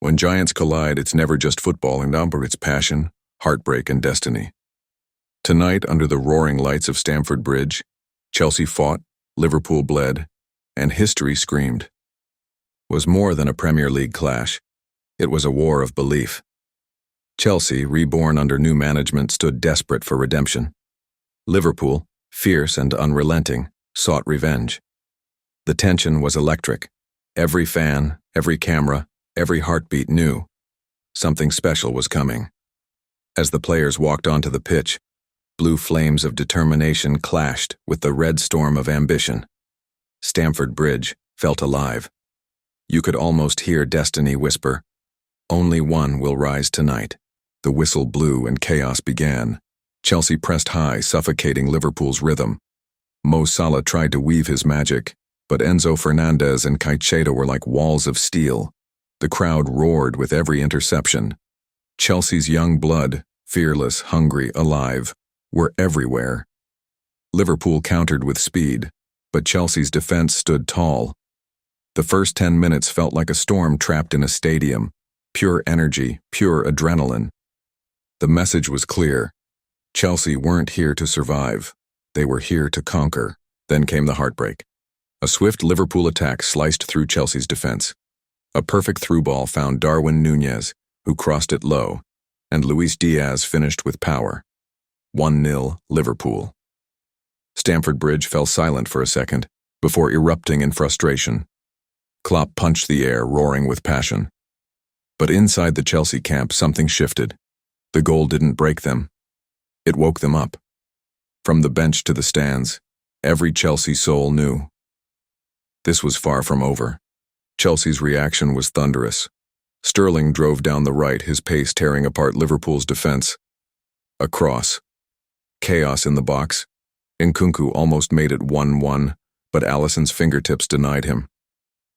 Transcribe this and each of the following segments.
When giants collide, it's never just football and number, it's passion, heartbreak, and destiny. Tonight, under the roaring lights of Stamford Bridge, Chelsea fought, Liverpool bled, and history screamed. It was more than a Premier League clash. It was a war of belief. Chelsea, reborn under new management, stood desperate for redemption. Liverpool, fierce and unrelenting, sought revenge. The tension was electric. Every fan, every camera, every heartbeat knew something special was coming. As the players walked onto the pitch, blue flames of determination clashed with the red storm of ambition. Stamford Bridge felt alive. You could almost hear destiny whisper, "Only one will rise tonight." The whistle blew and chaos began. Chelsea pressed high, suffocating Liverpool's rhythm. Mo Salah tried to weave his magic, but Enzo Fernandez and Caicedo were like walls of steel. The crowd roared with every interception. Chelsea's young blood, fearless, hungry, alive, were everywhere. Liverpool countered with speed, but Chelsea's defense stood tall. The first 10 minutes felt like a storm trapped in a stadium. Pure energy, pure adrenaline. The message was clear. Chelsea weren't here to survive. They were here to conquer. Then came the heartbreak. A swift Liverpool attack sliced through Chelsea's defense. A perfect through ball found Darwin Núñez, who crossed it low, and Luis Diaz finished with power. 1-0 Liverpool. Stamford Bridge fell silent for a second, before erupting in frustration. Klopp punched the air, roaring with passion. But inside the Chelsea camp, something shifted. The goal didn't break them. It woke them up. From the bench to the stands, every Chelsea soul knew. This was far from over. Chelsea's reaction was thunderous. Sterling drove down the right, his pace tearing apart Liverpool's defense. A cross. Chaos in the box. Nkunku almost made it 1-1, but Alisson's fingertips denied him.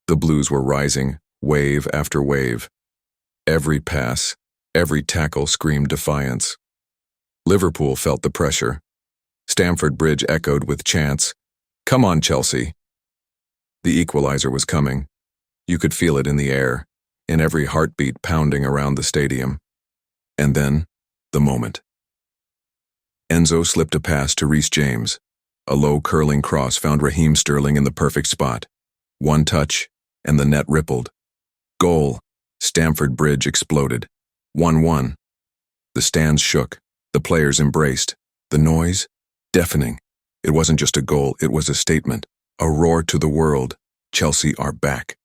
The Blues were rising, wave after wave. Every pass, every tackle screamed defiance. Liverpool felt the pressure. Stamford Bridge echoed with chants, "Come on, Chelsea." The equalizer was coming. You could feel it in the air, in every heartbeat pounding around the stadium. And then, the moment. Enzo slipped a pass to Reece James. A low curling cross found Raheem Sterling in the perfect spot. One touch, and the net rippled. Goal. Stamford Bridge exploded. 1-1. The stands shook. The players embraced. The noise? Deafening. It wasn't just a goal, it was a statement. A roar to the world. Chelsea are back.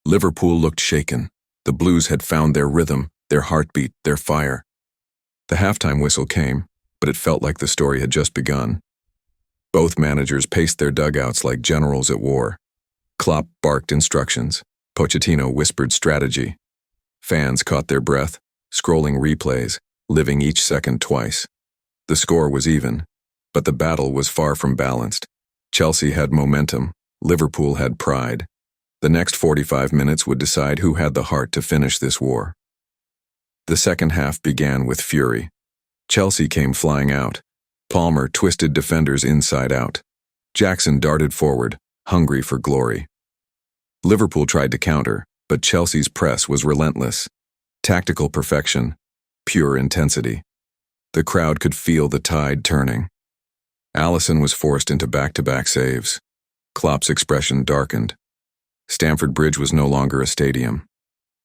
Liverpool looked shaken. The Blues had found their rhythm, their heartbeat, their fire. The halftime whistle came, but it felt like the story had just begun. Both managers paced their dugouts like generals at war. Klopp barked instructions. Pochettino whispered strategy. Fans caught their breath, scrolling replays, living each second twice. The score was even, but the battle was far from balanced. Chelsea had momentum. Liverpool had pride. The next 45 minutes would decide who had the heart to finish this war. The second half began with fury. Chelsea came flying out. Palmer twisted defenders inside out. Jackson darted forward, hungry for glory. Liverpool tried to counter, but Chelsea's press was relentless. Tactical perfection, pure intensity. The crowd could feel the tide turning. Alisson was forced into back-to-back saves. Klopp's expression darkened. Stamford Bridge was no longer a stadium.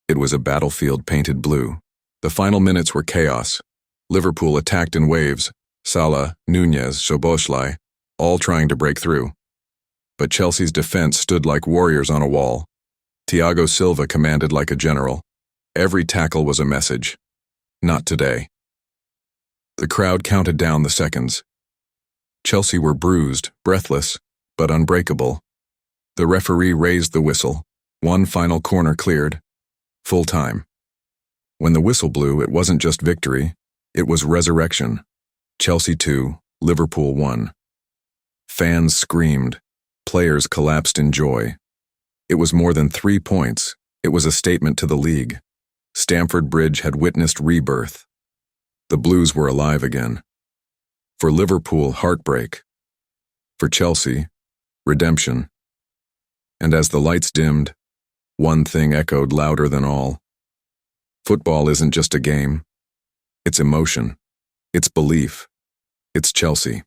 It was a battlefield painted blue. The final minutes were chaos. Liverpool attacked in waves. Salah, Núñez, Szoboszlai, all trying to break through. But Chelsea's defense stood like warriors on a wall. Thiago Silva commanded like a general. Every tackle was a message. Not today. The crowd counted down the seconds. Chelsea were bruised, breathless, but unbreakable. The referee raised the whistle. One final corner cleared. Full time. When the whistle blew, it wasn't just victory, it was resurrection. Chelsea 2, Liverpool 1. Fans screamed. Players collapsed in joy. It was more than 3 points. It was a statement to the league. Stamford Bridge had witnessed rebirth. The Blues were alive again. For Liverpool, heartbreak. For Chelsea, redemption. And as the lights dimmed, one thing echoed louder than all. Football isn't just a game. It's emotion. It's belief. It's Chelsea.